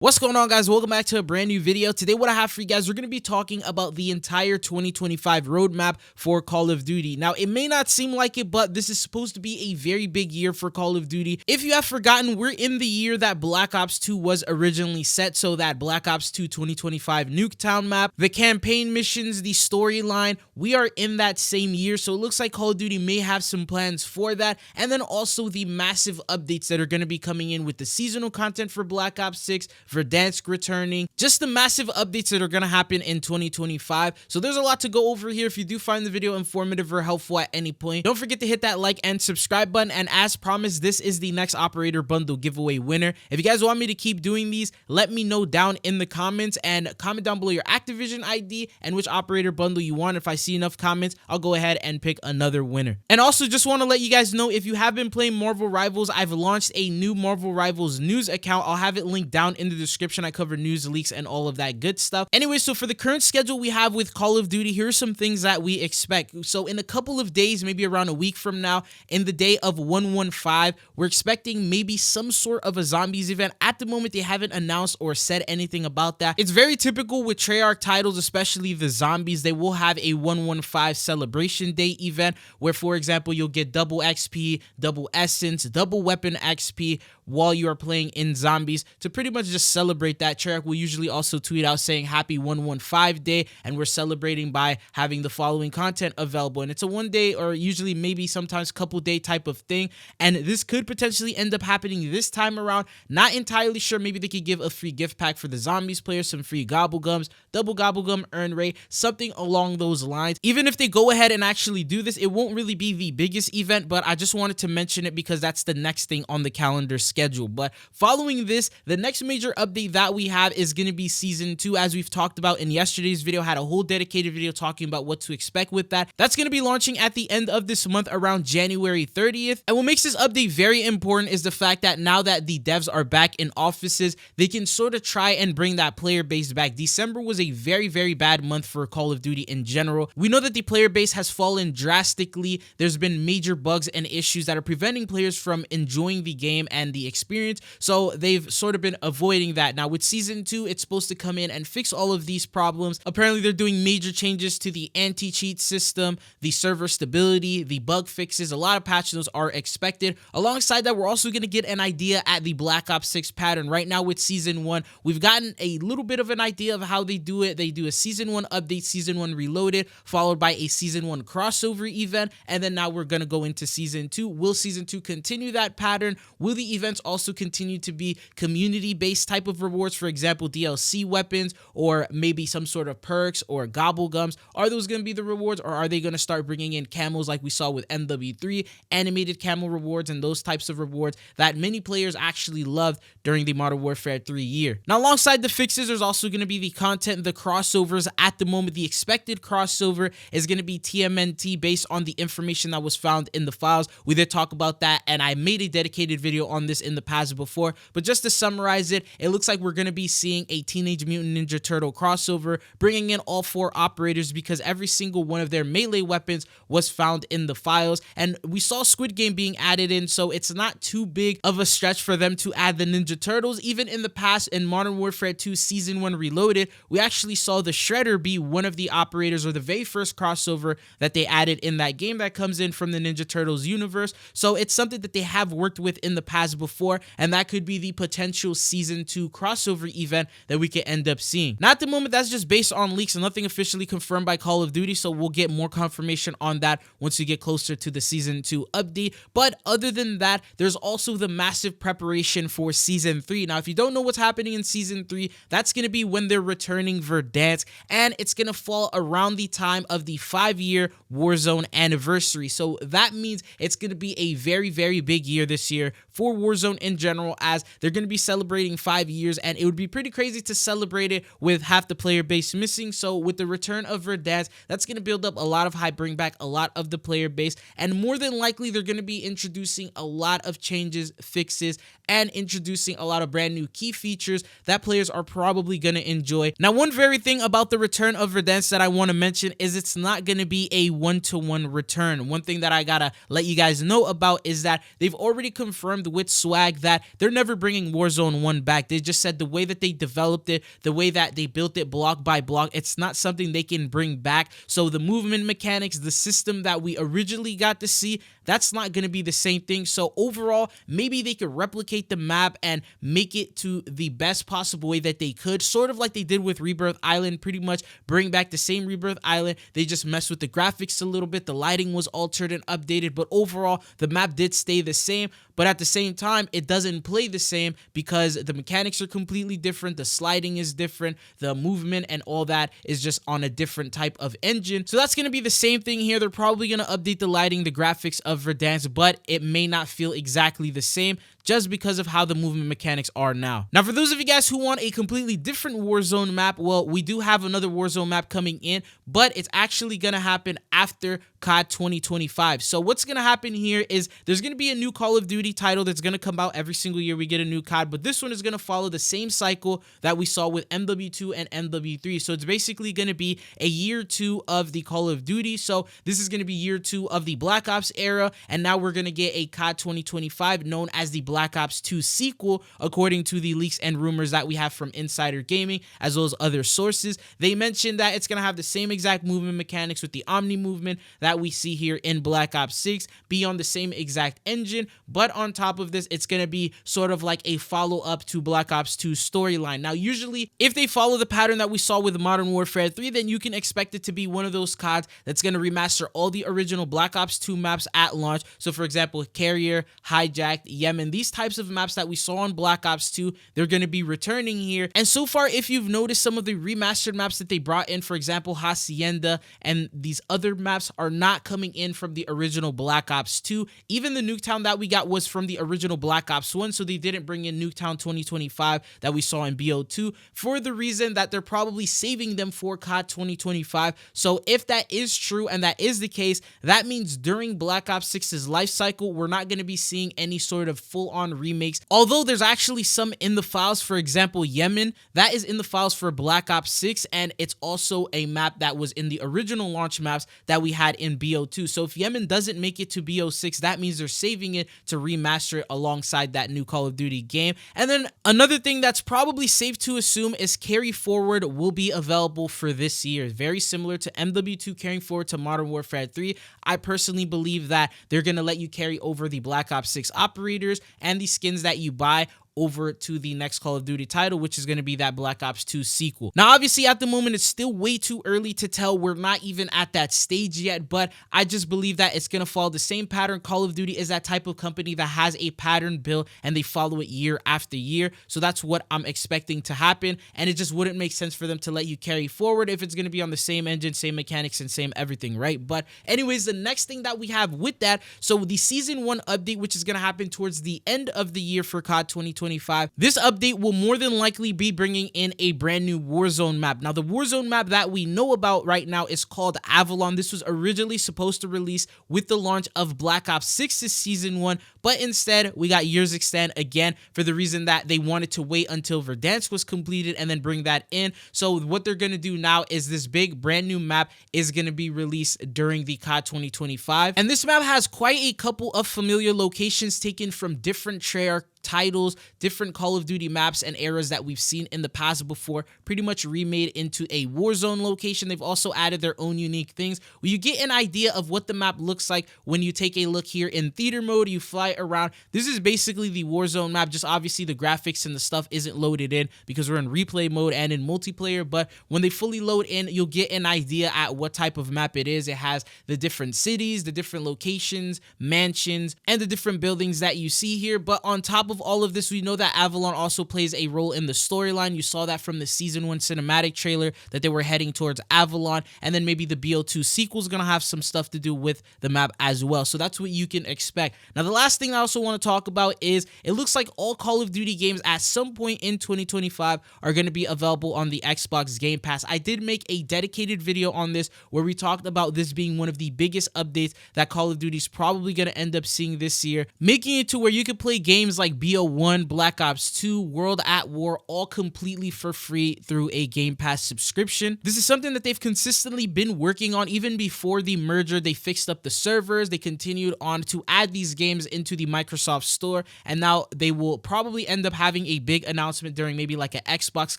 What's going on, guys? Welcome back to a brand new video. Today what I have for you guys, we're going to be talking about the entire 2025 roadmap for Call of Duty. Now, it may not seem like it, but this is supposed to be a very big year for Call of Duty. If you have forgotten, we're in the year that Black Ops 2 was originally set, so that Black Ops 2 2025 Nuketown map, the campaign missions, the storyline, we are in that same year, so it looks like Call of Duty may have some plans for that, and then also the massive updates that are going to be coming in with the seasonal content for Black Ops 6, Verdansk returning, just the massive updates that are going to happen in 2025. So there's a lot to go over here. If you do find the video informative or helpful at any point, don't forget to hit that like and subscribe button. And as promised, this is the next operator bundle giveaway winner. If you guys want me to keep doing these, let me know down in the comments, and comment down below your Activision ID and which operator bundle you want. If I see enough comments, I'll go ahead and pick another winner. And also just want to let you guys know, if you have been playing Marvel Rivals, I've launched a new Marvel Rivals news account. I'll have it linked down in the description. I cover news, leaks, and all of that good stuff. Anyway, so for the current schedule we have with Call of Duty, here are some things that we expect. So in a couple of days, maybe around a week from now, in the day of 115, we're expecting maybe some sort of a zombies event. At the moment, they haven't announced or said anything about that. It's very typical with Treyarch titles, especially the zombies. They will have a 115 celebration day event where, for example, you'll get double XP, double essence, double weapon XP while you are playing in zombies. To pretty much just celebrate that, Treyarch will usually also tweet out saying happy 115 day, and we're celebrating by having the following content available. And it's a 1 day or usually maybe sometimes couple day type of thing, and this could potentially end up happening this time around. Not entirely sure. Maybe they could give a free gift pack for the zombies players, some free gobblegums, double gobblegum earn rate, something along those lines. Even if they go ahead and actually do this, it won't really be the biggest event, but I just wanted to mention it because that's the next thing on the calendar schedule. But following this, the next major update that we have is going to be Season 2. As we've talked about in yesterday's video, had a whole dedicated video talking about what to expect with that. That's going to be launching at the end of this month, around January 30th. And what makes this update very important is the fact that now that the devs are back in offices, they can sort of try and bring that player base back. December was a very, very bad month for Call of Duty in general. We know that the player base has fallen drastically. There's been major bugs and issues that are preventing players from enjoying the game and the experience, so they've sort of been avoiding that. Now with Season 2, it's supposed to come in and fix all of these problems. Apparently they're doing major changes to the anti-cheat system, the server stability, the bug fixes. A lot of patch notes are expected. Alongside that, we're also going to get an idea at the Black Ops 6 pattern. Right now with Season 1, we've gotten a little bit of an idea of how they do it. They do a Season 1 update, Season 1 reloaded, followed by a Season 1 crossover event, and then now we're going to go into Season 2. Will Season 2 continue that pattern? Will the events also continue to be community-based type of rewards, for example, DLC weapons, or maybe some sort of perks or gobblegums? Are those going to be the rewards, or are they going to start bringing in camos like we saw with MW3, animated camo rewards, and those types of rewards that many players actually loved during the Modern Warfare 3 year? Now, alongside the fixes, there's also going to be the content, the crossovers. At the moment, the expected crossover is going to be TMNT based on the information that was found in the files. We did talk about that, and I made a dedicated video on this in the past before, but just to summarize it, it looks like we're going to be seeing a Teenage Mutant Ninja Turtle crossover, bringing in all 4 operators because every single one of their melee weapons was found in the files, and we saw Squid Game being added in, so it's not too big of a stretch for them to add the Ninja Turtles. Even in the past, in Modern Warfare 2 Season 1 Reloaded, we actually saw the Shredder be one of the operators, or the very first crossover that they added in that game that comes in from the Ninja Turtles universe. So it's something that they have worked with in the past before, and that could be the potential Season 2 crossover event that we could end up seeing. Now at the moment, that's just based on leaks and nothing officially confirmed by Call of Duty, so we'll get more confirmation on that once we get closer to the Season 2 update. But other than that, there's also the massive preparation for Season 3. Now if you don't know what's happening in Season 3, that's going to be when they're returning Verdansk, and it's going to fall around the time of the 5-year Warzone anniversary. So that means it's going to be a very, very big year this year for Warzone in general, as they're going to be celebrating 5 years, and it would be pretty crazy to celebrate it with half the player base missing. So with the return of Verdansk, that's going to build up a lot of hype, bring back a lot of the player base, and more than likely they're going to be introducing a lot of changes, fixes, and introducing a lot of brand new key features that players are probably going to enjoy. Now, one very thing about the return of Verdansk that I want to mention is it's not going to be a one-to-one return. One thing that I gotta let you guys know about is that they've already confirmed with Swag that they're never bringing Warzone 1 back yet. They just said the way that they developed it, the way that they built it block by block, it's not something they can bring back. So the movement mechanics, the system that we originally got to see, that's not going to be the same thing. So overall, maybe they could replicate the map and make it to the best possible way that they could, sort of like they did with Rebirth Island, pretty much bring back the same Rebirth Island. They just messed with the graphics a little bit, the lighting was altered and updated, but overall the map did stay the same. But at the same time, it doesn't play the same because the mechanics are completely different, the sliding is different, the movement and all that is just on a different type of engine. So that's going to be the same thing here. They're probably going to update the lighting, the graphics of Verdansk, but it may not feel exactly the same just because of how the movement mechanics are now. Now, for those of you guys who want a completely different Warzone map, well, we do have another Warzone map coming in, but it's actually going to happen after COD 2025. So what's going to happen here is there's going to be a new Call of Duty title that's going to come out every single year. We get a new COD, but this one is going to follow the same cycle that we saw with MW2 and MW3. So it's basically going to be a year 2 of the Call of Duty. So this is going to be year 2 of the Black Ops era, and now we're going to get a COD 2025 known as the Black Ops 2 sequel, according to the leaks and rumors that we have from Insider Gaming as well as other sources. They mentioned that it's going to have the same exact movement mechanics with the Omni movement that we see here in Black Ops 6, be on the same exact engine, but on top of this, it's going to be sort of like a follow-up to Black Ops 2 storyline. Now, usually, if they follow the pattern that we saw with Modern Warfare 3, then you can expect it to be one of those CODs that's going to remaster all the original Black Ops 2 maps at launch. So, for example, Carrier, Hijacked, Yemen, these types of maps that we saw on Black Ops 2, they're going to be returning here. And so far, if you've noticed, some of the remastered maps that they brought in, for example, Hacienda and these other maps are not coming in from the original Black Ops 2. Even the Nuketown that we got was from the original Black Ops 1, so they didn't bring in Nuketown 2025 that we saw in BO2 for the reason that they're probably saving them for COD 2025. So if that is true and that is the case, that means during Black Ops 6's life cycle, we're not going to be seeing any sort of full-on remakes. Although there's actually some in the files, for example, Yemen, that is in the files for Black Ops 6, and it's also a map that was in the original launch maps that we had in BO2. So if Yemen doesn't make it to BO6, that means they're saving it to remaster it alongside that new Call of Duty game. And then another thing that's probably safe to assume is Carry Forward will be available for this year. Very similar to MW2 carrying forward to Modern Warfare 3. I personally believe that they're going to let you carry over the Black Ops 6 operators and the skins that you buy over to the next Call of Duty title, which is going to be that Black Ops 2 sequel. Now, obviously, at the moment, it's still way too early to tell. We're not even at that stage yet, but I just believe that it's going to follow the same pattern. Call of Duty is that type of company that has a pattern built and they follow it year after year. So that's what I'm expecting to happen, and it just wouldn't make sense for them to let you carry forward if it's going to be on the same engine, same mechanics, and same everything, right? But anyways, the next thing that we have with that, so the Season 1 update, which is going to happen towards the end of the year for COD 2025, this update will more than likely be bringing in a brand new Warzone map. Now, the Warzone map that we know about right now is called Avalon. This was originally supposed to release with the launch of Black Ops 6's Season 1, but instead, we got years extend again for the reason that they wanted to wait until Verdansk was completed and then bring that in. So what they're going to do now is this big brand new map is going to be released during the COD 2025. And this map has quite a couple of familiar locations taken from different Treyarch titles, different Call of Duty maps and eras that we've seen in the past before, pretty much remade into a Warzone location. They've also added their own unique things where you get an idea of what the map looks like when you take a look here in theater mode, you fly around. This is basically the Warzone map, just obviously the graphics and the stuff isn't loaded in because we're in replay mode and in multiplayer, but when they fully load in, you'll get an idea at what type of map it is. It has the different cities, the different locations, mansions, and the different buildings that you see here, but on top of all of this, we know that Avalon also plays a role in the storyline. You saw that from the Season 1 cinematic trailer that they were heading towards Avalon, and then maybe the BO2 sequel is going to have some stuff to do with the map as well. So that's what you can expect. Now, the last thing I also want to talk about is it looks like all Call of Duty games at some point in 2025 are going to be available on the Xbox Game Pass. I did make a dedicated video on this where we talked about this being one of the biggest updates that Call of Duty is probably going to end up seeing this year, making it to where you could play games like like BO1, Black Ops 2, World at War, all completely for free through a Game Pass subscription. This is something that they've consistently been working on even before the merger. They fixed up the servers, they continued on to add these games into the Microsoft Store, and now they will probably end up having a big announcement during maybe like an Xbox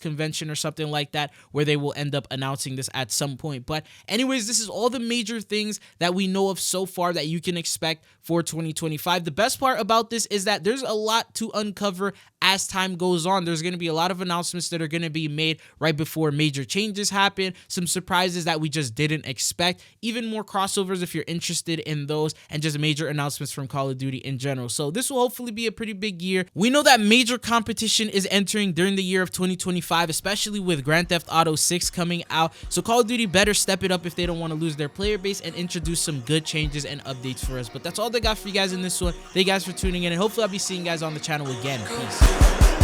convention or something like that, where they will end up announcing this at some point. But anyways, this is all the major things that we know of so far that you can expect for 2025. The best part about this is that there's a lot to uncover as time goes on. There's going to be a lot of announcements that are going to be made right before major changes happen, some surprises that we just didn't expect, even more crossovers if you're interested in those, and just major announcements from Call of Duty in general. So this will hopefully be a pretty big year. We know that major competition is entering during the year of 2025, especially with Grand Theft Auto 6 coming out. So Call of Duty better step it up if they don't want to lose their player base and introduce some good changes and updates for us. But that's all they got for you guys in this one. Thank you guys for tuning in, and hopefully I'll be seeing you guys on the channel again. Peace.